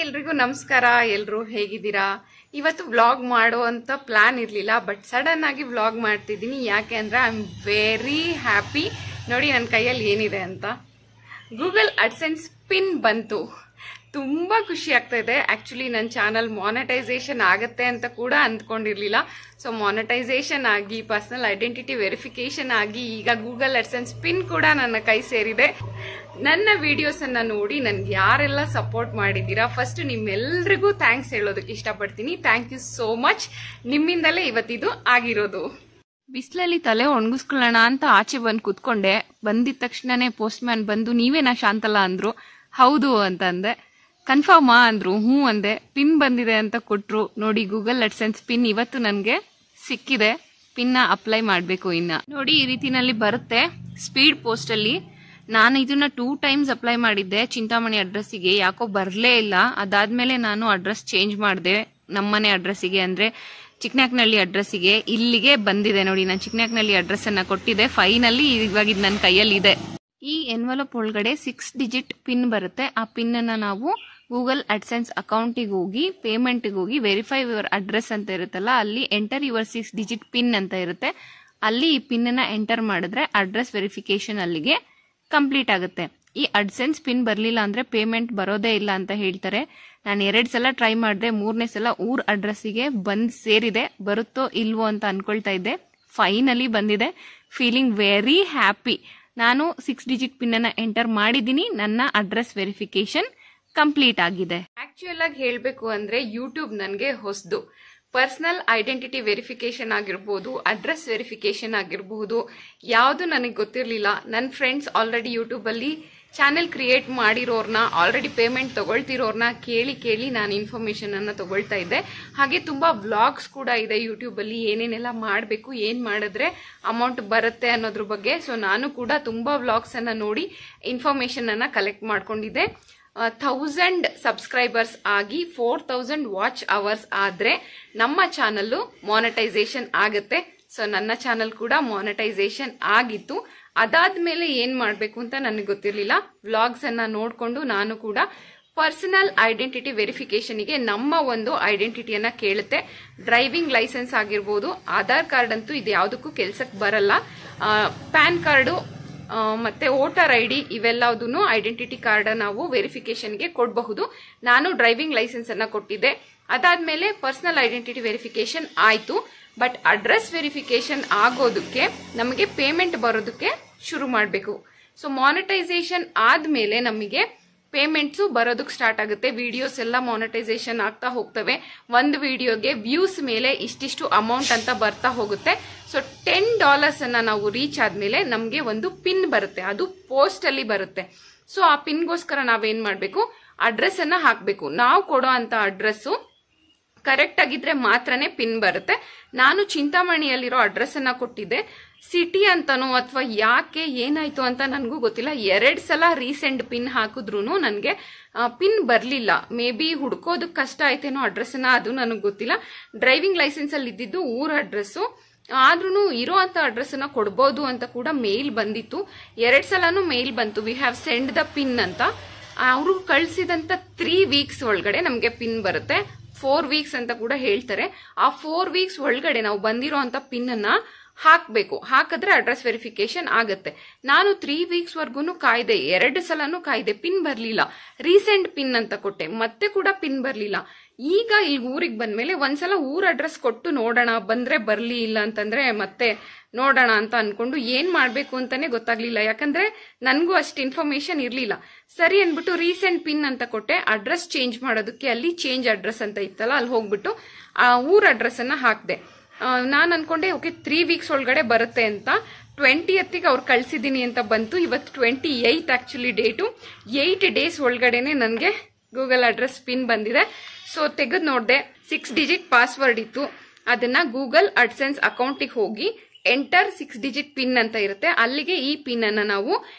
ಎಲ್ರಿಗೂ ನಮಸ್ಕಾರ. ಎಲ್ರು ಹೇಗಿದ್ದೀರಾ? ಇವತ್ತು ವ್ಲಾಗ್ ಮಾಡುವಂತ ಪ್ಲಾನ್ ಇರ್ಲಿಲ್ಲ, ಬಟ್ ಸಡನ್ ಆಗಿ ವ್ಲಾಗ್ ಮಾಡ್ತಿದ್ದೀನಿ. ಯಾಕೆ ಅಂದ್ರೆ ಐ ಆಮ್ ವೆರಿ ಹ್ಯಾಪಿ. ನೋಡಿ ನನ್ನ ಕೈಯಲ್ಲಿ ಏನಿದೆ ಅಂತ. ಗೂಗಲ್ ಅಡ್ಸೆನ್ಸ್ ಪಿನ್ ಬಂತು. ತುಂಬಾ ಖುಷಿ ಆಗ್ತಾ ಇದೆ. ಆಕ್ಚುಲಿ ನನ್ನ ಚಾನಲ್ ಮಾನಿಟೈಸೇಷನ್ ಆಗತ್ತೆ ಅಂತ ಕೂಡ ಅಂದ್ಕೊಂಡಿರ್ಲಿಲ್ಲ. ಸೊ ಮಾನಿಟೈಸೇಷನ್ ಆಗಿ, ಪರ್ಸನಲ್ ಐಡೆಂಟಿಟಿ ವೆರಿಫಿಕೇಶನ್ ಆಗಿ, ಈಗ ಗೂಗಲ್ ಅಡ್ಸೆನ್ಸ್ ಪಿನ್ ಕೂಡ ನನ್ನ ಕೈ ಸೇರಿದೆ. ನನ್ನ ವಿಡಿಯೋಸ್ ಅನ್ನ ನೋಡಿ ನನ್ಗೆ ಯಾರೆಲ್ಲ ಸಪೋರ್ಟ್ ಮಾಡಿದ್ದೀರಾ, ಫಸ್ಟ್ ನಿಮ್ಮೆಲ್ರಿಗೂ ಥ್ಯಾಂಕ್ಸ್ ಹೇಳೋದಕ್ಕೆ ಇಷ್ಟಪಡ್ತೀನಿ. Thank you so much. ನಿಮ್ಮಿಂದಲೇ ಇವತ್ತಿದು ಆಗಿರೋದು. ಬಿಸಿಲಲ್ಲಿ ತಲೆ ಒಣಗಿಸ್ಕೊಳ್ಳೋಣ ಅಂತ ಆಚೆ ಬಂದು ಕುತ್ಕೊಂಡೆ. ಬಂದಿದ ತಕ್ಷಣನೇ ಪೋಸ್ಟ್ ಮ್ಯಾನ್ ಬಂದು ನೀವೇನಾ ಶಾಂತಲಾ ಅಂದ್ರು. ಹೌದು ಅಂತಂದೆ. ಕನ್ಫರ್ಮಾ ಅಂದ್ರು. ಹ್ಞೂ ಅಂದೆ. ಪಿನ್ ಬಂದಿದೆ ಅಂತ ಕೊಟ್ರು. ನೋಡಿ ಗೂಗಲ್ ಅಡ್ಸೆನ್ಸ್ ಪಿನ್ ಇವತ್ತು ನನಗೆ ಸಿಕ್ಕಿದೆ. ಪಿನ್ ಅಪ್ಲೈ ಮಾಡಬೇಕು. ಇನ್ನ ನೋಡಿ ಈ ರೀತಿನಲ್ಲಿ ಬರುತ್ತೆ ಸ್ಪೀಡ್ ಪೋಸ್ಟ್ ಅಲ್ಲಿ. ನಾನು ಇದನ್ನ 2 times ಅಪ್ಲೈ ಮಾಡಿದ್ದೆ ಚಿಂತಾಮಣಿ ಅಡ್ರೆಸ್ಸಿಗೆ. ಯಾಕೋ ಬರ್ಲೇ ಇಲ್ಲ. ಅದಾದ್ಮೇಲೆ ನಾನು ಅಡ್ರೆಸ್ ಚೇಂಜ್ ಮಾಡಿದೆ. ನಮ್ಮನೆ ಅಡ್ರೆಸ್ಸಿಗೆ ಅಂದ್ರೆ ಚಿಕ್ಕನಾಕ್ನಹಳ್ಳಿ ಅಡ್ರೆಸ್ಸಿಗೆ. ಇಲ್ಲಿಗೆ ಬಂದಿದೆ ನೋಡಿ. ನಾನು ಚಿಕ್ಕನಾಕ್ನಹಳ್ಳಿ ಅಡ್ರೆಸ್ ಅನ್ನ ಕೊಟ್ಟಿದ್ದೆ. ಫೈನಲಿ ಇವಾಗ ಇದು ನನ್ನ ಕೈಯಲ್ಲಿ ಇದೆ. ಈ ಎನ್ವಲಪ್ ಒಳಗಡೆ 6 digit ಪಿನ್ ಬರುತ್ತೆ. ಆ ಪಿನ್ ಅನ್ನ ನಾವು ಗೂಗಲ್ ಅಡ್ಸೆನ್ಸ್ ಅಕೌಂಟಿಗೆ ಹೋಗಿ, ಪೇಮೆಂಟ್ಗೆ ಹೋಗಿ, ವೆರಿಫೈ ಯುವರ್ ಅಡ್ರೆಸ್ ಅಂತ ಇರುತ್ತಲ್ಲ, ಅಲ್ಲಿ ಎಂಟರ್ ಯುವರ್ 6 digit ಪಿನ್ ಅಂತ ಇರುತ್ತೆ. ಅಲ್ಲಿ ಈ ಪಿನ್ ಅನ್ನ ಎಂಟರ್ ಮಾಡಿದ್ರೆ ಅಡ್ರೆಸ್ ವೆರಿಫಿಕೇಶನ್ ಅಲ್ಲಿಗೆ ಕಂಪ್ಲೀಟ್ ಆಗುತ್ತೆ. ಈ ಅಡ್ಸೆನ್ಸ್ ಪಿನ್ ಬರ್ಲಿಲ್ಲ ಅಂದ್ರೆ ಪೇಮೆಂಟ್ ಬರೋದೇ ಇಲ್ಲ ಅಂತ ಹೇಳ್ತಾರೆ. ನಾನು 2 ಸಲ ಟ್ರೈ ಮಾಡಿದೆ. 3ನೇ ಸಲ ಊರ್ ಅಡ್ರೆಸ್ಸಿಗೆ ಬಂದ್ ಸೇರಿದೆ. ಬರುತ್ತೋ ಇಲ್ವೋ ಅಂತ ಅನ್ಕೊಳ್ತಾ ಇದ್ದೆ. ಫೈನಲಿ ಬಂದಿದೆ. Feeling very happy. ನಾನು 6 digit ಪಿನ್ ಅನ್ನ ಎಂಟರ್ ಮಾಡಿದ್ದೀನಿ. ನನ್ನ ಅಡ್ರೆಸ್ ವೆರಿಫಿಕೇಶನ್ ಕಂಪ್ಲೀಟ್ ಆಗಿದೆ. ಆಕ್ಚುಯಲ್ ಆಗಿ ಹೇಳ್ಬೇಕು ಅಂದ್ರೆ ಯೂಟ್ಯೂಬ್ ನನಗೆ ಹೊಸದು. ಪರ್ಸನಲ್ ಐಡೆಂಟಿಟಿ ವೆರಿಫಿಕೇಶನ್ ಆಗಿರ್ಬೋದು, ಅಡ್ರೆಸ್ ವೆರಿಫಿಕೇಶನ್ ಆಗಿರಬಹುದು, ಯಾವುದು ನನಗೆ ಗೊತ್ತಿರಲಿಲ್ಲ. ನನ್ನ ಫ್ರೆಂಡ್ಸ್ ಆಲ್ರೆಡಿ ಯೂಟ್ಯೂಬ್ ಅಲ್ಲಿ ಚಾನೆಲ್ ಕ್ರಿಯೇಟ್ ಮಾಡಿರೋರ್ನ, ಆಲ್ರೆಡಿ ಪೇಮೆಂಟ್ ತಗೊಳ್ತಿರೋರ್ನ ಕೇಳಿ ನಾನು ಇನ್ಫಾರ್ಮೇಶನ್ ಅನ್ನ ತಗೊಳ್ತಾ ಇದ್ದೆ. ಹಾಗೆ ತುಂಬಾ ವ್ಲಾಗ್ಸ್ ಕೂಡ ಇದೆ ಯೂಟ್ಯೂಬ್ ಅಲ್ಲಿ, ಏನೇನೆಲ್ಲ ಮಾಡಬೇಕು, ಏನ್ ಮಾಡಿದ್ರೆ ಅಮೌಂಟ್ ಬರುತ್ತೆ ಅನ್ನೋದ್ರ ಬಗ್ಗೆ. ಸೊ ನಾನು ಕೂಡ ತುಂಬಾ ವ್ಲಾಗ್ಸ್ ಅನ್ನ ನೋಡಿ ಇನ್ಫಾರ್ಮೇಶನ್ ಅನ್ನ ಕಲೆಕ್ಟ್ ಮಾಡ್ಕೊಂಡಿದ್ದೆ. 1000 ಸಬ್ಸ್ಕ್ರೈಬರ್ಸ್ ಆಗಿ 4000 ವಾಚ್ ಅವರ್ಸ್ ಆದ್ರೆ ನಮ್ಮ ಚಾನಲ್ ಮಾನಿಟೈಸೇಷನ್ ಆಗುತ್ತೆ. ಸೊ ನನ್ನ ಚಾನಲ್ ಕೂಡ ಮಾನಿಟೈಸೇಷನ್ ಆಗಿತ್ತು. ಅದಾದ್ಮೇಲೆ ಏನ್ ಮಾಡ್ಬೇಕು ಅಂತ ನನಗೆ ಗೊತ್ತಿರ್ಲಿಲ್ಲ. ವ್ಲಾಗ್ಸ್ ಅನ್ನ ನೋಡ್ಕೊಂಡು ನಾನು ಕೂಡ ಪರ್ಸನಲ್ ಐಡೆಂಟಿಟಿ ವೆರಿಫಿಕೇಶನ್ಗೆ ನಮ್ಮ ಒಂದು ಐಡೆಂಟಿಟಿಯನ್ನ ಕೇಳುತ್ತೆ. ಡ್ರೈವಿಂಗ್ ಲೈಸೆನ್ಸ್ ಆಗಿರ್ಬೋದು, ಆಧಾರ್ ಕಾರ್ಡ್ ಅಂತೂ ಇದು ಯಾವುದಕ್ಕೂ ಕೆಲ್ಸಕ್ಕೆ ಬರಲ್ಲ. ಪ್ಯಾನ್ ಕಾರ್ಡು ಮತ್ತೆ ವೋಟರ್ ಐಡಿ ಇವೆಲ್ಲದನ್ನು ಐಡೆಂಟಿಟಿ ಕಾರ್ಡ್ ನಾವು ವೆರಿಫಿಕೇಶನ್ಗೆ ಕೊಡಬಹುದು. ನಾನು ಡ್ರೈವಿಂಗ್ ಲೈಸೆನ್ಸ್ ಅನ್ನ ಕೊಟ್ಟಿದ್ದೆ. ಅದಾದ್ಮೇಲೆ ಪರ್ಸನಲ್ ಐಡೆಂಟಿಟಿ ವೆರಿಫಿಕೇಶನ್ ಆಯ್ತು. ಬಟ್ ಅಡ್ರೆಸ್ ವೆರಿಫಿಕೇಶನ್ ಆಗೋದಕ್ಕೆ ನಮಗೆ ಪೇಮೆಂಟ್ ಬರೋದಕ್ಕೆ ಶುರು ಮಾಡಬೇಕು. ಸೊ ಮಾನಿಟೈಸೇಷನ್ ಆದ್ಮೇಲೆ ನಮಗೆ ಪೇಮೆಂಟ್ಸು ಬರೋದಕ್ಕೆ ಸ್ಟಾರ್ಟ್ ಆಗುತ್ತೆ. ವಿಡಿಯೋಸ್ ಎಲ್ಲ ಮಾನಿಟೈಸೇಷನ್ ಆಗ್ತಾ ಹೋಗ್ತವೆ. ಒಂದು ವಿಡಿಯೋಗೆ ವ್ಯೂಸ್ ಮೇಲೆ ಇಷ್ಟಿಷ್ಟು ಅಮೌಂಟ್ ಅಂತ ಬರ್ತಾ ಹೋಗುತ್ತೆ. ಸೊ $10 ಅನ್ನ ನಾವು ರೀಚ್ ಆದ್ಮೇಲೆ ನಮ್ಗೆ ಒಂದು ಪಿನ್ ಬರುತ್ತೆ. ಅದು ಪೋಸ್ಟ್ ಅಲ್ಲಿ ಬರುತ್ತೆ. ಸೊ ಆ ಪಿನ್ಗೋಸ್ಕರ ನಾವೇನ್ ಮಾಡ್ಬೇಕು, ಅಡ್ರೆಸ್ ಅನ್ನ ಹಾಕ್ಬೇಕು. ನಾವು ಕೊಡೋ ಅಂತ ಅಡ್ರೆಸ್ ಕರೆಕ್ಟ್ ಆಗಿದ್ರೆ ಮಾತ್ರನೇ ಪಿನ್ ಬರುತ್ತೆ. ನಾನು ಚಿಂತಾಮಣಿಯಲ್ಲಿರೋ ಅಡ್ರೆಸ್ ಅನ್ನ ಕೊಟ್ಟಿದ್ದೆ. ಸಿಟಿ ಅಂತಾನೋ ಅಥವಾ ಯಾಕೆ ಏನಾಯ್ತು ಅಂತ ನನಗೂ ಗೊತ್ತಿಲ್ಲ. 2 ಸಲ ರೀಸೆಂಟ್ ಪಿನ್ ಹಾಕಿದ್ರು ನನಗೆ ಪಿನ್ ಬರ್ಲಿಲ್ಲ. ಮೇ ಬಿ ಹುಡ್ಕೋದಕ್ಕೆ ಕಷ್ಟ ಆಯ್ತೇನೋ ಅಡ್ರೆಸ್ ಅನ್ನ, ಅದು ನನಗೆ ಗೊತ್ತಿಲ್ಲ. ಡ್ರೈವಿಂಗ್ ಲೈಸೆನ್ಸ್ ಅಲ್ಲಿ ಇದ್ದಿದ್ದು ಊರ ಅಡ್ರೆಸ್, ಆದ್ರೂ ಇರೋ ಅಂತ ಅಡ್ರೆಸ್ ಅನ್ನ ಕೊಡಬಹುದು ಅಂತ ಕೂಡ ಮೇಲ್ ಬಂದಿತ್ತು. 2 ಸಲನೂ ಮೇಲ್ ಬಂತು, we have send the pin ಅಂತ. ಅವರು ಕಳಿಸಿದಂತ 3 weeks ಒಳಗಡೆ ನಮ್ಗೆ ಪಿನ್ ಬರುತ್ತೆ. 4 weeks ಅಂತ ಕೂಡ ಹೇಳ್ತಾರೆ. ಆ 4 weeks ಒಳಗಡೆ ನಾವು ಬಂದಿರೋ ಅಂತ ಪಿನ್ ಅನ್ನ ಹಾಕ್ಬೇಕು. ಹಾಕಿದ್ರೆ ಅಡ್ರೆಸ್ ವೆರಿಫಿಕೇಶನ್ ಆಗತ್ತೆ. ನಾನು 3 weeks ವರ್ಗೂನು ಕಾಯ್ದೆ. 2 ಸಲನೂ ಕಾಯ್ದೆ. ಪಿನ್ ಬರ್ಲಿಲ್ಲ. ರೀಸೆಂಟ್ ಪಿನ್ ಅಂತ ಕೊಟ್ಟೆ, ಮತ್ತೆ ಕೂಡ ಪಿನ್ ಬರ್ಲಿಲ್ಲ. ಈಗ ಇಲ್ಲಿ ಊರಿಗೆ ಬಂದ್ಮೇಲೆ ಒಂದ್ಸಲ ಊರ್ ಅಡ್ರೆಸ್ ಕೊಟ್ಟು ನೋಡೋಣ, ಬಂದ್ರೆ ಬರ್ಲಿ, ಇಲ್ಲ ಅಂತಂದ್ರೆ ಮತ್ತೆ ನೋಡೋಣ ಅಂತ ಅನ್ಕೊಂಡು ಏನ್ ಮಾಡ್ಬೇಕು ಅಂತಾನೆ ಗೊತ್ತಾಗ್ಲಿಲ್ಲ. ಯಾಕಂದ್ರೆ ನನ್ಗೂ ಅಷ್ಟು ಇನ್ಫಾರ್ಮೇಶನ್ ಇರ್ಲಿಲ್ಲ. ಸರಿ ಅನ್ಬಿಟ್ಟು ರೀಸೆಂಟ್ ಪಿನ್ ಅಂತ ಕೊಟ್ಟೆ. ಅಡ್ರೆಸ್ ಚೇಂಜ್ ಮಾಡೋದಕ್ಕೆ ಅಲ್ಲಿ ಚೇಂಜ್ ಅಡ್ರೆಸ್ ಅಂತ ಇತ್ತಲ್ಲ, ಅಲ್ಲಿ ಹೋಗ್ಬಿಟ್ಟು ಆ ಊರ್ ಅಡ್ರೆಸ್ ಅನ್ನ ಹಾಕ್ದೆ. ನಾನ್ ಅನ್ಕೊಂಡೆ ಓಕೆ 3 weeks ಒಳಗಡೆ ಬರುತ್ತೆ ಅಂತ. 20th ಅವ್ರು ಕಳ್ಸಿದೀನಿ ಅಂತ ಬಂತು. ಇವತ್ತು 28 ಆಕ್ಚುಲಿ ಡೇಟು. 8 days ಒಳಗಡೆನೆ ನನ್ಗೆ ಗೂಗಲ್ ಅಡ್ರೆಸ್ ಪಿನ್ ಬಂದಿದೆ. ಸೊ ತೆಗೆದು ನೋಡ್ದೆ. 6 digit ಪಾಸ್ವರ್ಡ್ ಇತ್ತು. ಅದನ್ನ ಗೂಗಲ್ ಅಡ್ಸೆನ್ಸ್ ಅಕೌಂಟಿಗೆ ಹೋಗಿ ಎಂಟರ್ 6 digit ಪಿನ್ ಅಂತ ಇರುತ್ತೆ, ಅಲ್ಲಿಗೆ ಈ ಪಿನ್ ಅನ್ನ ನಾವು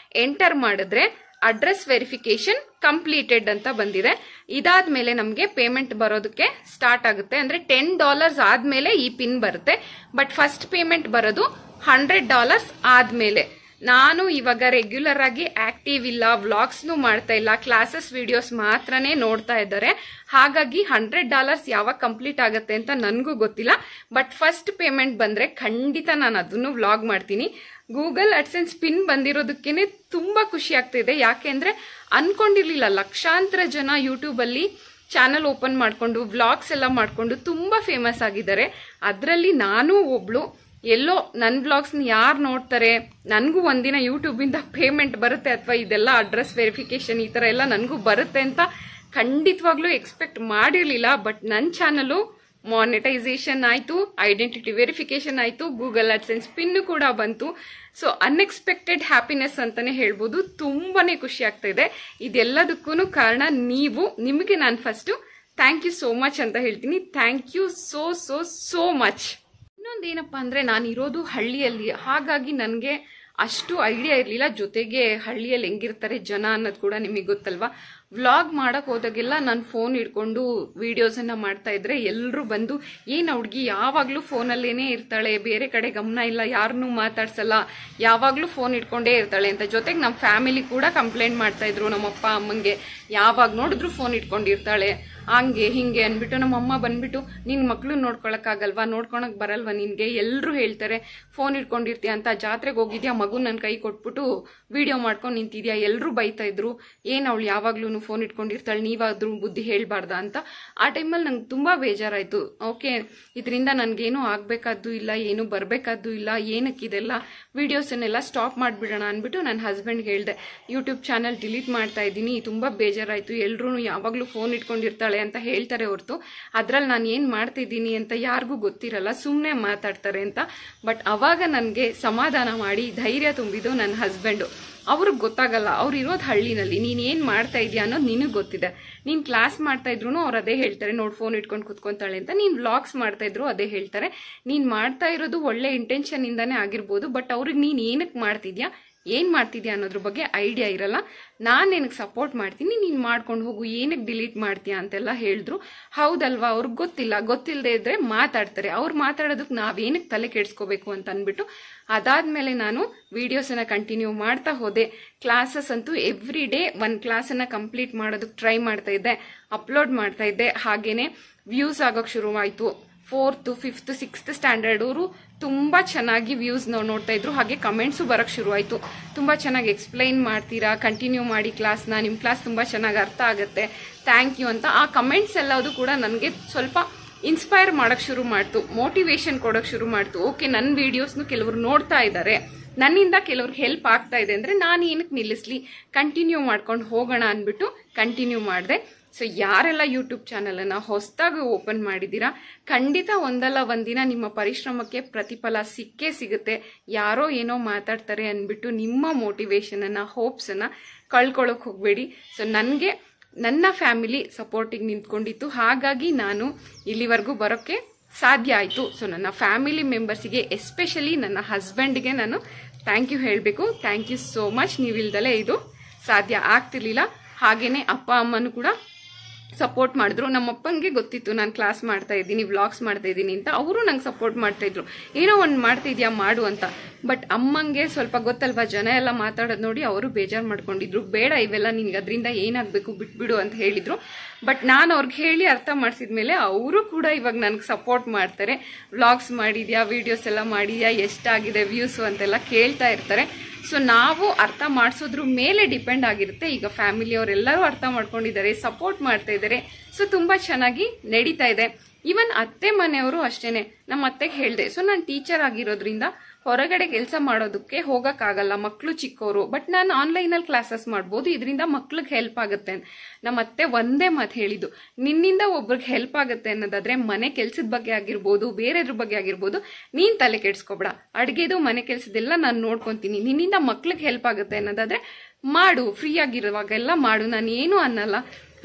ಎಂಟರ್ ಮಾಡಿದ್ರೆ ಅಡ್ರೆಸ್ ವೆರಿಫಿಕೇಶನ್ ಕಂಪ್ಲೀಟೆಡ್ ಅಂತ ಬಂದಿದೆ. ಇದಾದ್ಮೇಲೆ ನಮಗೆ ಪೇಮೆಂಟ್ ಬರೋದಕ್ಕೆ ಸ್ಟಾರ್ಟ್ ಆಗುತ್ತೆ. ಅಂದ್ರೆ $10 ಆದ್ಮೇಲೆ ಈ ಪಿನ್ ಬರುತ್ತೆ. ಬಟ್ ಫಸ್ಟ್ ಪೇಮೆಂಟ್ ಬರೋದು $100 ಆದ್ಮೇಲೆ. ನಾನು ಇವಾಗ ರೆಗ್ಯುಲರ್ ಆಗಿ ಆಕ್ಟಿವ್ ಇಲ್ಲ, ವ್ಲಾಗ್ಸ್ನು ಮಾಡ್ತಾ ಇಲ್ಲ, ಕ್ಲಾಸಸ್ ವಿಡಿಯೋಸ್ ಮಾತ್ರನೇ ನೋಡ್ತಾ ಇದ್ದಾರೆ. ಹಾಗಾಗಿ $100 ಯಾವಾಗ ಕಂಪ್ಲೀಟ್ ಆಗುತ್ತೆ ಅಂತ ನನಗೂ ಗೊತ್ತಿಲ್ಲ. ಬಟ್ ಫಸ್ಟ್ ಪೇಮೆಂಟ್ ಬಂದ್ರೆ ಖಂಡಿತ ನಾನು ಅದನ್ನು ವ್ಲಾಗ್ ಮಾಡ್ತೀನಿ. ಗೂಗಲ್ ಅಡ್ಸೆನ್ಸ್ ಪಿನ್ ಬಂದಿರೋದಕ್ಕೇನೆ ತುಂಬಾ ಖುಷಿ ಆಗ್ತಿದೆ. ಯಾಕೆಂದ್ರೆ ಅನ್ಕೊಂಡಿರ್ಲಿಲ್ಲ ಲಕ್ಷಾಂತರ ಜನ ಯೂಟ್ಯೂಬ್ ಅಲ್ಲಿ ಚಾನಲ್ ಓಪನ್ ಮಾಡ್ಕೊಂಡು ವ್ಲಾಗ್ಸ್ ಎಲ್ಲ ಮಾಡ್ಕೊಂಡು ತುಂಬಾ ಫೇಮಸ್ ಆಗಿದ್ದಾರೆ. ಅದರಲ್ಲಿ ನಾನು ಒಬ್ಳು. ಎಲ್ಲೋ ನನ್ನ ವ್ಲಾಗ್ಸ್ನ ಯಾರು ನೋಡ್ತಾರೆ, ನನಗೂ ಒಂದಿನ ಯೂಟ್ಯೂಬ್ ಇಂದ ಪೇಮೆಂಟ್ ಬರುತ್ತೆ ಅಥವಾ ಇದೆಲ್ಲ ಅಡ್ರೆಸ್ ವೆರಿಫಿಕೇಶನ್ ಈ ತರ ಎಲ್ಲ ನನಗೂ ಬರುತ್ತೆ ಅಂತ ಖಂಡಿತವಾಗ್ಲೂ ಎಕ್ಸ್ಪೆಕ್ಟ್ ಮಾಡಿರ್ಲಿಲ್ಲ. ಬಟ್ ನನ್ನ ಚಾನಲ್ ಮಾನಿಟೈಸೇಷನ್ ಆಯ್ತು, ಐಡೆಂಟಿಟಿ ವೆರಿಫಿಕೇಶನ್ ಆಯ್ತು, ಗೂಗಲ್ ಅಡ್ಸೆನ್ಸ್ ಪಿನ್ ಕೂಡ ಬಂತು. ಸೊ ಅನ್ಎಕ್ಸ್ಪೆಕ್ಟೆಡ್ ಹ್ಯಾಪಿನೆಸ್ ಅಂತಾನೆ ಹೇಳ್ಬೋದು. ತುಂಬಾನೇ ಖುಷಿ ಆಗ್ತಾ ಇದೆ. ಇದೆಲ್ಲದಕ್ಕೂ ಕಾರಣ ನೀವು. ನಿಮಗೆ ನಾನು first thank you so much ಅಂತ ಹೇಳ್ತೀನಿ. Thank you so so so much. ಇನ್ನೊಂದೇನಪ್ಪ ಅಂದ್ರೆ ನಾನು ಇರೋದು ಹಳ್ಳಿಯಲ್ಲಿ, ಹಾಗಾಗಿ ನನಗೆ ಅಷ್ಟು ಐಡಿಯಾ ಇರಲಿಲ್ಲ. ಜೊತೆಗೆ ಹಳ್ಳಿಯಲ್ಲಿ ಹೆಂಗಿರ್ತಾರೆ ಜನ ಅನ್ನೋದು ಕೂಡ ನಿಮಗೆ ಗೊತ್ತಲ್ವಾ. ವ್ಲಾಗ್ ಮಾಡಕ್ ಹೋದಾಗೆಲ್ಲ ನಾನು ಫೋನ್ ಹಿಡ್ಕೊಂಡು ವಿಡಿಯೋಸ್ ಅನ್ನ ಮಾಡ್ತಾ ಇದ್ರೆ ಎಲ್ಲರೂ ಬಂದು ಏನ್ ಹುಡುಗಿ ಯಾವಾಗ್ಲೂ ಫೋನಲ್ಲೇನೆ ಇರ್ತಾಳೆ, ಬೇರೆ ಕಡೆ ಗಮನ ಇಲ್ಲ, ಯಾರನ್ನೂ ಮಾತಾಡ್ಸಲ್ಲ, ಯಾವಾಗ್ಲೂ ಫೋನ್ ಇಟ್ಕೊಂಡೇ ಇರ್ತಾಳೆ ಅಂತ. ಜೊತೆಗೆ ನಮ್ಮ ಫ್ಯಾಮಿಲಿ ಕೂಡ ಕಂಪ್ಲೇಂಟ್ ಮಾಡ್ತಾ ಇದ್ರು, ನಮ್ಮಪ್ಪ ಅಮ್ಮಂಗೆ ಯಾವಾಗ ನೋಡಿದ್ರು ಫೋನ್ ಇಟ್ಕೊಂಡಿರ್ತಾಳೆ ಹಂಗೆ ಹಿಂಗೆ ಅನ್ಬಿಟ್ಟು. ನಮ್ಮಮ್ಮ ಬಂದ್ಬಿಟ್ಟು ನಿನ್ ಮಕ್ಳು ನೋಡ್ಕೊಳಕ್ಕಾಗಲ್ವಾ, ನೋಡ್ಕೊಳಕ್ ಬರಲ್ವಾ ನಿನ್ಗೆ, ಎಲ್ರು ಹೇಳ್ತಾರೆ ಫೋನ್ ಇಟ್ಕೊಂಡಿರ್ತೀಯ ಅಂತ. ಜಾತ್ರೆಗೆ ಹೋಗಿದ್ಯಾ, ಮಗು ನನ್ ಕೈ ಕೊಟ್ಬಿಟ್ಟು ವಿಡಿಯೋ ಮಾಡ್ಕೊಂಡು ನಿಂತಿದ್ಯಾ, ಎಲ್ರು ಬೈತಾ ಇದ್ರು. ಏನ್ ಅವಳು ಯಾವಾಗ್ಲೂ ಫೋನ್ ಇಟ್ಕೊಂಡಿರ್ತಾಳೆ, ನೀವಾದ್ರೂ ಬುದ್ಧಿ ಹೇಳ್ಬಾರ್ದ ಅಂತ. ಆ ಟೈಮಲ್ಲಿ ನಂಗೆ ತುಂಬಾ ಬೇಜಾರಾಯ್ತು. ಓಕೆ, ಇದರಿಂದ ನನ್ಗೇನು ಆಗ್ಬೇಕಾದ್ದು ಇಲ್ಲ, ಏನು ಬರ್ಬೇಕಾದ್ದು ಇಲ್ಲ, ಏನಕ್ಕಿದೆಲ್ಲ ವಿಡಿಯೋಸನ್ನೆಲ್ಲ ಸ್ಟಾಪ್ ಮಾಡ್ಬಿಡೋಣ ಅನ್ಬಿಟ್ಟು ನನ್ನ ಹಸ್ಬೆಂಡ್ಗೆ ಹೇಳ್ದೆ, ಯೂಟ್ಯೂಬ್ ಚಾನಲ್ ಡಿಲೀಟ್ ಮಾಡ್ತಾ ಇದ್ದೀನಿ, ತುಂಬಾ ಬೇಜಾರಾಯ್ತು, ಎಲ್ರು ಯಾವಾಗ್ಲೂ ಫೋನ್ ಇಟ್ಕೊಂಡಿರ್ತಾಳೆ ಅಂತ ಹೇಳ್ತಾರೆ ಹೊರತು ಅದ್ರಲ್ಲಿ ನಾನು ಏನ್ ಮಾಡ್ತಿದ್ದೀನಿ ಅಂತ ಯಾರಿಗೂ ಗೊತ್ತಿರಲ್ಲ, ಸುಮ್ನೆ ಮಾತಾಡ್ತಾರೆ ಅಂತ. ಬಟ್ ಅವಾಗ ನನ್ಗೆ ಸಮಾಧಾನ ಮಾಡಿ ಧೈರ್ಯ ತುಂಬಿದ್ದು ನನ್ನ ಹಸ್ಬೆಂಡು. ಅವ್ರಿಗೆ ಗೊತ್ತಾಗಲ್ಲ, ಅವ್ರು ಇರೋದು ಹಳ್ಳಿನಲ್ಲಿ, ನೀನ್ ಏನ್ ಮಾಡ್ತಾ ಇದೀಯ ಅನ್ನೋದು ನಿನಗ್ ಗೊತ್ತಿದೆ. ನೀನ್ ಕ್ಲಾಸ್ ಮಾಡ್ತಾ ಇದ್ರು ಅವ್ರು ಅದೇ ಹೇಳ್ತಾರೆ, ನೋಡ್ ಫೋನ್ ಇಟ್ಕೊಂಡು ಕುತ್ಕೊಂತಾಳೆ ಅಂತ. ನೀನ್ ವ್ಲಾಗ್ಸ್ ಮಾಡ್ತಾ ಇದ್ರು ಅದೇ ಹೇಳ್ತಾರೆ. ನೀನ್ ಮಾಡ್ತಾ ಇರೋದು ಒಳ್ಳೆ ಇಂಟೆನ್ಷನ್ ಇಂದಾನೆ ಆಗಿರ್ಬೋದು, ಬಟ್ ಅವ್ರಿಗೆ ನೀನ್ ಏನಕ್ಕೆ ಮಾಡ್ತಿದ್ಯಾ, ಏನ್ ಮಾಡ್ತಿದ್ಯಾ ಅನ್ನೋದ್ರ ಬಗ್ಗೆ ಐಡಿಯಾ ಇರಲ್ಲ. ನಾನ್ ನಿನಗೆ ಸಪೋರ್ಟ್ ಮಾಡ್ತೀನಿ, ನೀನ್ ಮಾಡ್ಕೊಂಡು ಹೋಗು, ಏನಕ್ಕೆ ಡಿಲೀಟ್ ಮಾಡ್ತೀಯಾ ಅಂತೆಲ್ಲ ಹೇಳಿದ್ರು. ಹೌದಲ್ವಾ, ಅವ್ರಿಗೆ ಗೊತ್ತಿಲ್ಲ, ಗೊತ್ತಿಲ್ಲದೆ ಇದ್ರೆ ಮಾತಾಡ್ತಾರೆ. ಅವ್ರು ಮಾತಾಡೋದಕ್ಕೆ ನಾವೇನಕ್ಕೆ ತಲೆ ಕೆಡ್ಸ್ಕೋಬೇಕು ಅಂತ ಅನ್ಬಿಟ್ಟು ಅದಾದ್ಮೇಲೆ ನಾನು ವಿಡಿಯೋಸ್ ಅನ್ನ ಕಂಟಿನ್ಯೂ ಮಾಡ್ತಾ ಹೋದೆ. ಕ್ಲಾಸಸ್ ಅಂತೂ ಎವ್ರಿ ಡೇ ಒಂದ್ ಕ್ಲಾಸ್ ಅನ್ನ ಕಂಪ್ಲೀಟ್ ಮಾಡೋದಕ್ಕೆ ಟ್ರೈ ಮಾಡ್ತಾ ಇದ್ದೆ, ಅಪ್ಲೋಡ್ ಮಾಡ್ತಾ ಇದ್ದೆ. ಹಾಗೇನೆ ವ್ಯೂಸ್ ಆಗೋಕ್ ಶುರುವಾಯ್ತು. 4th, 5th, 6th ಸ್ಟ್ಯಾಂಡರ್ಡ್ ಅವರು ತುಂಬಾ ಚೆನ್ನಾಗಿ ವ್ಯೂಸ್ ನೋಡ್ತಾ ಇದ್ರು. ಹಾಗೆ ಕಮೆಂಟ್ಸು ಬರಕ್ ಶುರು ಆಯ್ತು, ತುಂಬಾ ಚೆನ್ನಾಗಿ ಎಕ್ಸ್ಪ್ಲೈನ್ ಮಾಡ್ತೀರಾ, ಕಂಟಿನ್ಯೂ ಮಾಡಿ ಕ್ಲಾಸ್ನ, ನಿಮ್ ಕ್ಲಾಸ್ ತುಂಬಾ ಚೆನ್ನಾಗಿ ಅರ್ಥ ಆಗುತ್ತೆ, ಥ್ಯಾಂಕ್ ಯು ಅಂತ. ಆ ಕಮೆಂಟ್ಸ್ ಎಲ್ಲದು ಕೂಡ ನನಗೆ ಸ್ವಲ್ಪ ಇನ್ಸ್ಪೈರ್ ಮಾಡಕ್ ಶುರು ಮಾಡ್ತು, ಮೋಟಿವೇಶನ್ ಕೊಡಕ್ ಶುರು ಮಾಡ್ತು. ಓಕೆ, ನನ್ನ ವಿಡಿಯೋಸ್ನು ಕೆಲವರು ನೋಡ್ತಾ ಇದ್ದಾರೆ, ನನ್ನಿಂದ ಕೆಲವ್ರಿಗೆ ಹೆಲ್ಪ್ ಆಗ್ತಾ ಇದೆ ಅಂದ್ರೆ ನಾನು ಏನಕ್ಕೆ ನಿಲ್ಲಿಸ್ಲಿ, ಕಂಟಿನ್ಯೂ ಮಾಡ್ಕೊಂಡು ಹೋಗೋಣ ಅನ್ಬಿಟ್ಟು ಕಂಟಿನ್ಯೂ ಮಾಡಿದೆ. ಸೊ ಯಾರೆಲ್ಲ ಯೂಟ್ಯೂಬ್ ಚಾನಲ್ ಅನ್ನ ಹೊಸದಾಗಿ ಓಪನ್ ಮಾಡಿದೀರಾ, ಖಂಡಿತ ಒಂದಲ್ಲ ಒಂದಿನ ನಿಮ್ಮ ಪರಿಶ್ರಮಕ್ಕೆ ಪ್ರತಿಫಲ ಸಿಕ್ಕೇ ಸಿಗುತ್ತೆ. ಯಾರೋ ಏನೋ ಮಾತಾಡ್ತಾರೆ ಅನ್ಬಿಟ್ಟು ನಿಮ್ಮ ಮೋಟಿವೇಶನ್ ಅನ್ನ, ಹೋಪ್ಸ್ ಅನ್ನ ಕಳ್ಕೊಳಕ್ ಹೋಗ್ಬೇಡಿ. ಸೊ ನನಗೆ ನನ್ನ ಫ್ಯಾಮಿಲಿ ಸಪೋರ್ಟಿಗೆ ನಿಂತ್ಕೊಂಡಿತ್ತು, ಹಾಗಾಗಿ ನಾನು ಇಲ್ಲಿವರೆಗೂ ಬರೋಕ್ಕೆ ಸಾಧ್ಯ ಆಯ್ತು. ಸೊ ನನ್ನ ಫ್ಯಾಮಿಲಿ ಮೆಂಬರ್ಸಿಗೆ, ಎಸ್ಪೆಷಲಿ ನನ್ನ ಹಸ್ಬೆಂಡ್ಗೆ ನಾನು ಥ್ಯಾಂಕ್ ಯು ಹೇಳಬೇಕು. Thank you so much. ನೀವಿಲ್ದಲೇ ಇದು ಸಾಧ್ಯ ಆಗ್ತಿರ್ಲಿಲ್ಲ. ಹಾಗೇನೆ ಅಪ್ಪ ಅಮ್ಮನೂ ಕೂಡ ಸಪೋರ್ಟ್ ಮಾಡಿದ್ರು. ನಮ್ಮಪ್ಪಂಗೆ ಗೊತ್ತಿತ್ತು ನಾನು ಕ್ಲಾಸ್ ಮಾಡ್ತಾ ಇದ್ದೀನಿ, ವ್ಲಾಗ್ಸ್ ಮಾಡ್ತಾ ಇದ್ದೀನಿ ಅಂತ. ಅವರು ನಂಗೆ ಸಪೋರ್ಟ್ ಮಾಡ್ತಾ ಇದ್ರು, ಏನೋ ಒಂದು ಮಾಡ್ತಿದ್ಯಾ ಮಾಡು ಅಂತ. ಬಟ್ ಅಮ್ಮಂಗೆ ಸ್ವಲ್ಪ ಗೊತ್ತಲ್ವಾ, ಜನ ಎಲ್ಲ ಮಾತಾಡೋದು ನೋಡಿ ಅವರು ಬೇಜಾರು ಮಾಡ್ಕೊಂಡಿದ್ರು. ಬೇಡ ಇವೆಲ್ಲ, ನಿನ್ಗೆ ಅದರಿಂದ ಏನಾಗಬೇಕು ಬಿಟ್ಬಿಡು ಅಂತ ಹೇಳಿದ್ರು. ಬಟ್ ನಾನು ಅವ್ರಿಗೆ ಹೇಳಿ ಅರ್ಥ ಮಾಡಿಸಿದ್ಮೇಲೆ ಅವರು ಕೂಡ ಇವಾಗ ನನಗೆ ಸಪೋರ್ಟ್ ಮಾಡ್ತಾರೆ. ವ್ಲಾಗ್ಸ್ ಮಾಡಿದ್ಯಾ, ವಿಡಿಯೋಸ್ ಎಲ್ಲ ಮಾಡಿದ್ಯಾ, ಎಷ್ಟಾಗಿದೆ ವ್ಯೂಸು ಅಂತೆಲ್ಲ ಕೇಳ್ತಾ ಇರ್ತಾರೆ. ಸೊ ನಾವು ಅರ್ಥ ಮಾಡಿಸೋದ್ರ ಮೇಲೆ ಡಿಪೆಂಡ್ ಆಗಿರುತ್ತೆ. ಈಗ ಫ್ಯಾಮಿಲಿ ಅವರೆಲ್ಲರೂ ಅರ್ಥ ಮಾಡ್ಕೊಂಡಿದ್ದಾರೆ, ಸಪೋರ್ಟ್ ಮಾಡ್ತಾ ಇದ್ದಾರೆ. ಸೊ ತುಂಬಾ ಚೆನ್ನಾಗಿ ನಡೀತಾ ಇದೆ. ಈವನ್ ಅತ್ತೆ ಮನೆಯವರು ಅಷ್ಟೇನೆ. ನಮ್ಮ ಅತ್ತೆಗೆ ಹೇಳ್ದೆ, ಸೊ ನಾನು ಟೀಚರ್ ಆಗಿರೋದ್ರಿಂದ ಹೊರಗಡೆ ಕೆಲಸ ಮಾಡೋದಕ್ಕೆ ಹೋಗಕ್ಕಾಗಲ್ಲ, ಮಕ್ಕಳು ಚಿಕ್ಕವರು, ಬಟ್ ನಾನು ಆನ್ಲೈನಲ್ಲಿ ಕ್ಲಾಸಸ್ ಮಾಡ್ಬೋದು, ಇದರಿಂದ ಮಕ್ಳಿಗೆ ಹೆಲ್ಪ್ ಆಗುತ್ತೆ. ನಮ್ಮ ಅತ್ತೆ ಒಂದೇ ಮಾತು ಹೇಳಿದ್ದು, ನಿನ್ನಿಂದ ಒಬ್ರಿಗೆ ಹೆಲ್ಪ್ ಆಗುತ್ತೆ ಅನ್ನೋದಾದ್ರೆ ಮನೆ ಕೆಲ್ಸದ ಬಗ್ಗೆ ಆಗಿರ್ಬೋದು, ಬೇರೆದ್ರ ಬಗ್ಗೆ ಆಗಿರ್ಬೋದು, ನೀನ್ ತಲೆ ಕೆಡ್ಸ್ಕೊಬೇಡ, ಅಡ್ಗೆದು ಮನೆ ಕೆಲ್ಸದೆಲ್ಲ ನಾನು ನೋಡ್ಕೊಂತೀನಿ. ನಿನ್ನಿಂದ ಮಕ್ಳಿಗೆ ಹೆಲ್ಪ್ ಆಗುತ್ತೆ ಅನ್ನೋದಾದ್ರೆ ಮಾಡು, ಫ್ರೀ ಆಗಿರುವಾಗೆಲ್ಲ ಮಾಡು, ನಾನು ಏನು ಅನ್ನಲ್ಲ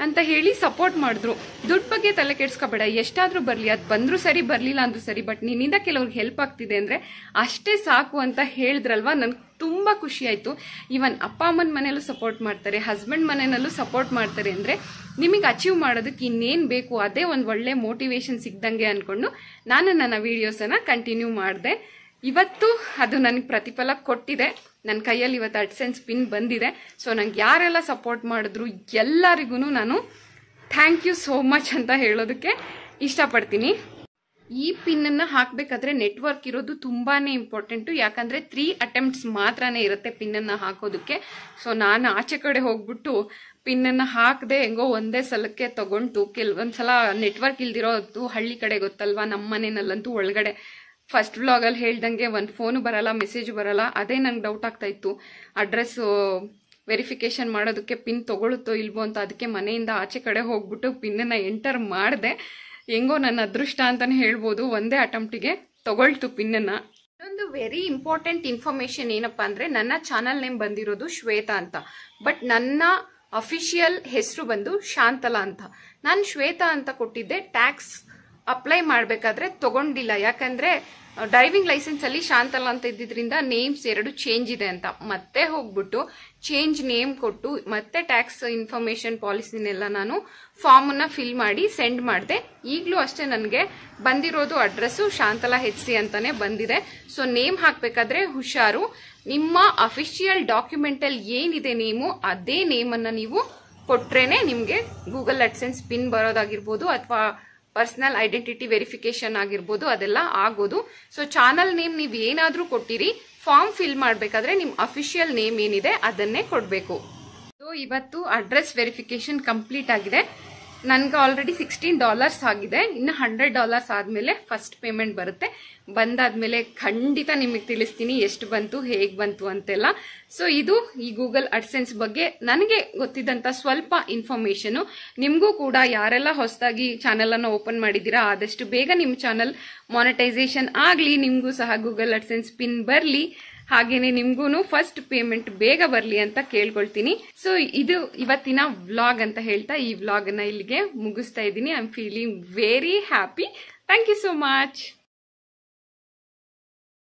ಅಂತ ಹೇಳಿ ಸಪೋರ್ಟ್ ಮಾಡಿದ್ರು. ದುಡ್ಡು ಬಗ್ಗೆ ತಲೆ ಕೆಡ್ಸ್ಕೊಬೇಡ, ಎಷ್ಟಾದ್ರೂ ಬರ್ಲಿ, ಅದ್ ಬಂದ್ರು ಸರಿ, ಬರ್ಲಿಲ್ಲ ಅಂದ್ರೂ ಸರಿ, ಬಟ್ ನಿನ್ನಿಂದ ಕೆಲವ್ರಿಗೆ ಹೆಲ್ಪ್ ಆಗ್ತಿದೆ ಅಂದ್ರೆ ಅಷ್ಟೇ ಸಾಕು ಅಂತ ಹೇಳಿದ್ರಲ್ವಾ. ನನ್ಗೆ ತುಂಬಾ ಖುಷಿ ಆಯ್ತು. ಇವನ್ ಅಪ್ಪ ಅಮ್ಮನ ಮನೆಯಲ್ಲೂ ಸಪೋರ್ಟ್ ಮಾಡ್ತಾರೆ, ಹಸ್ಬೆಂಡ್ ಮನೆಯಲ್ಲೂ ಸಪೋರ್ಟ್ ಮಾಡ್ತಾರೆ ಅಂದ್ರೆ ನಿಮಗೆ ಅಚೀವ್ ಮಾಡೋದಕ್ಕೆ ಇನ್ನೇನ್ ಬೇಕು, ಅದೇ ಒಂದ್ ಒಳ್ಳೆ ಮೋಟಿವೇಶನ್ ಸಿಕ್ದಂಗೆ ಅನ್ಕೊಂಡು ನಾನು ನನ್ನ ವಿಡಿಯೋಸ್ ಅನ್ನ ಕಂಟಿನ್ಯೂ ಮಾಡಿದೆ. ಇವತ್ತು ಅದು ನನಗೆ ಪ್ರತಿಫಲ ಕೊಟ್ಟಿದೆ. ನನ್ನ ಕೈಯಲ್ಲಿ ಇವತ್ತು AdSense ಪಿನ್ ಬಂದಿದೆ. ಸೊ ನಂಗೆ ಯಾರೆಲ್ಲ ಸಪೋರ್ಟ್ ಮಾಡಿದ್ರು ಎಲ್ಲರಿಗೂ ನಾನು ಥ್ಯಾಂಕ್ ಯು ಸೋ ಮಚ್ ಅಂತ ಹೇಳೋದಕ್ಕೆ ಇಷ್ಟಪಡ್ತೀನಿ. ಈ ಪಿನ್ನನ್ನು ಹಾಕಬೇಕಾದ್ರೆ ನೆಟ್ವರ್ಕ್ ಇರೋದು ತುಂಬಾನೇ ಇಂಪಾರ್ಟೆಂಟು. ಯಾಕಂದರೆ 3 ಅಟೆಂಪ್ಟ್ಸ್ ಮಾತ್ರನೇ ಇರುತ್ತೆ ಪಿನ್ನನ್ನು ಹಾಕೋದಕ್ಕೆ. ಸೊ ನಾನು ಆಚೆ ಕಡೆ ಹೋಗ್ಬಿಟ್ಟು ಪಿನ್ನನ್ನು ಹಾಕದೆ ಹೆಂಗೋ ಒಂದೇ ಸಲಕ್ಕೆ ತಗೊಂಡು ಕೆಲವೊಂದ್ಸಲ ನೆಟ್ವರ್ಕ್ ಇಲ್ದಿರೋದು ಹಳ್ಳಿ ಕಡೆ ಗೊತ್ತಲ್ವಾ, ನಮ್ಮ ಮನೆಯಲ್ಲಂತೂ ಒಳಗಡೆ ಫಸ್ಟ್ ವ್ಲಾಗಲ್ಲಿ ಹೇಳ್ದಂಗೆ ಒಂದು ಫೋನು ಬರಲ್ಲ, ಮೆಸೇಜ್ ಬರಲ್ಲ. ಅದೇ ನಂಗೆ ಡೌಟ್ ಆಗ್ತಾ ಇತ್ತು, ಅಡ್ರೆಸ್ ವೆರಿಫಿಕೇಶನ್ ಮಾಡೋದಕ್ಕೆ ಪಿನ್ ತಗೊಳುತ್ತೋ ಇಲ್ವೋ ಅಂತ. ಅದಕ್ಕೆ ಮನೆಯಿಂದ ಆಚೆ ಕಡೆ ಹೋಗ್ಬಿಟ್ಟು ಪಿನ್ನನ್ನು ಎಂಟರ್ ಮಾಡಿದೆ. ಹೆಂಗೋ ನನ್ನ ಅದೃಷ್ಟ ಅಂತಾನೆ ಹೇಳ್ಬೋದು, ಒಂದೇ ಅಟೆಂಪ್ಟಿಗೆ ತಗೊಳ್ತು ಪಿನ್ನನ್ನು. ಇನ್ನೊಂದು ವೆರಿ ಇಂಪಾರ್ಟೆಂಟ್ ಇನ್ಫಾರ್ಮೇಶನ್ ಏನಪ್ಪಾ ಅಂದ್ರೆ, ನನ್ನ ಚಾನಲ್ ನೇಮ್ ಬಂದಿರೋದು ಶ್ವೇತಾ ಅಂತ, ಬಟ್ ನನ್ನ ಅಫಿಷಿಯಲ್ ಹೆಸರು ಬಂದು ಶಾಂತಲಾ ಅಂತ. ನಾನು ಶ್ವೇತಾ ಅಂತ ಕೊಟ್ಟಿದ್ದೆ. ಟ್ಯಾಕ್ಸ್ ಅಪ್ಲೈ ಮಾಡಬೇಕಾದ್ರೆ ತಗೊಂಡಿಲ್ಲ, ಯಾಕಂದ್ರೆ ಡ್ರೈವಿಂಗ್ ಲೈಸೆನ್ಸ್ ಅಲ್ಲಿ ಶಾಂತಲಾ ಅಂತ ಇದ್ದಿದ್ರಿಂದ ನೇಮ್ಸ್ 2 ಚೇಂಜ್ ಇದೆ ಅಂತ. ಮತ್ತೆ ಹೋಗ್ಬಿಟ್ಟು ಚೇಂಜ್ ನೇಮ್ ಕೊಟ್ಟು ಮತ್ತೆ ಟ್ಯಾಕ್ಸ್ ಇನ್ಫಾರ್ಮೇಶನ್ ಪಾಲಿಸಿನೆಲ್ಲ ನಾನು ಫಾರ್ಮ್ ಅನ್ನ ಫಿಲ್ ಮಾಡಿ ಸೆಂಡ್ ಮಾಡಿದೆ. ಈಗಲೂ ಅಷ್ಟೇ ನನಗೆ ಬಂದಿರೋದು ಅಡ್ರೆಸ್ ಶಾಂತಲಾ HC ಅಂತಾನೆ ಬಂದಿದೆ. ಸೊ ನೇಮ್ ಹಾಕ್ಬೇಕಾದ್ರೆ ಹುಷಾರು, ನಿಮ್ಮ ಅಫಿಷಿಯಲ್ ಡಾಕ್ಯುಮೆಂಟ್ ಅಲ್ಲಿ ಏನಿದೆ ನೇಮು ಅದೇ ನೇಮ್ ಅನ್ನ ನೀವು ಕೊಟ್ರೇನೆ ನಿಮ್ಗೆ ಗೂಗಲ್ AdSense ಪಿನ್ ಬರೋದಾಗಿರ್ಬೋದು ಅಥವಾ ಪರ್ಸನಲ್ ಐಡೆಂಟಿಟಿ ವೆರಿಫಿಕೇಶನ್ ಆಗಿರ್ಬೋದು, ಅದೆಲ್ಲ ಆಗೋದು. ಸೊ ಚಾನಲ್ ನೇಮ್ ನೀವು ಏನಾದ್ರೂ ಕೊಟ್ಟಿರಿ, ಫಾರ್ಮ್ ಫಿಲ್ ಮಾಡಬೇಕಾದ್ರೆ ನಿಮ್ಮ ಅಫಿಷಿಯಲ್ ನೇಮ್ ಏನಿದೆ ಅದನ್ನೇ ಕೊಡಬೇಕು. ಸೊ ಇವತ್ತು ಅಡ್ರೆಸ್ ವೆರಿಫಿಕೇಶನ್ ಕಂಪ್ಲೀಟ್ ಆಗಿದೆ. ನನ್ಗೆ ಆಲ್ರೆಡಿ $16 ಆಗಿದೆ. ಇನ್ನು $100 ಆದ್ಮೇಲೆ ಫಸ್ಟ್ ಪೇಮೆಂಟ್ ಬರುತ್ತೆ. ಬಂದಾದ್ಮೇಲೆ ಖಂಡಿತ ನಿಮಗೆ ತಿಳಿಸ್ತೀನಿ ಎಷ್ಟು ಬಂತು, ಹೇಗ್ ಬಂತು ಅಂತೆಲ್ಲ. ಸೊ ಇದು ಈ ಗೂಗಲ್ AdSense ಬಗ್ಗೆ ನನಗೆ ಗೊತ್ತಿದ್ದಂತ ಸ್ವಲ್ಪ ಇನ್ಫಾರ್ಮೇಶನ್. ನಿಮ್ಗೂ ಕೂಡ ಯಾರೆಲ್ಲ ಹೊಸದಾಗಿ ಚಾನೆಲ್ ಅನ್ನು ಓಪನ್ ಮಾಡಿದೀರಾ ಆದಷ್ಟು ಬೇಗ ನಿಮ್ಮ ಚಾನೆಲ್ ಮಾನಿಟೈಸೇಷನ್ ಆಗ್ಲಿ, ನಿಮ್ಗೂ ಸಹ ಗೂಗಲ್ AdSense ಪಿನ್ ಬರ್ಲಿ, ಹಾಗೇನೆ ನಿಮ್ಗೂನು ಫಸ್ಟ್ ಪೇಮೆಂಟ್ ಬೇಗ ಬರ್ಲಿ ಅಂತ ಕೇಳ್ಕೊಳ್ತೀನಿ. ಸೊ ಇದು ಇವತ್ತಿನ ವ್ಲಾಗ್ ಅಂತ ಹೇಳ್ತಾ ಈ ವ್ಲಾಗ್ ಅನ್ನ ಇಲ್ಲಿಗೆ ಮುಗಿಸ್ತಾ ಇದ್ದೀನಿ. I am feeling very happy. Thank you so much.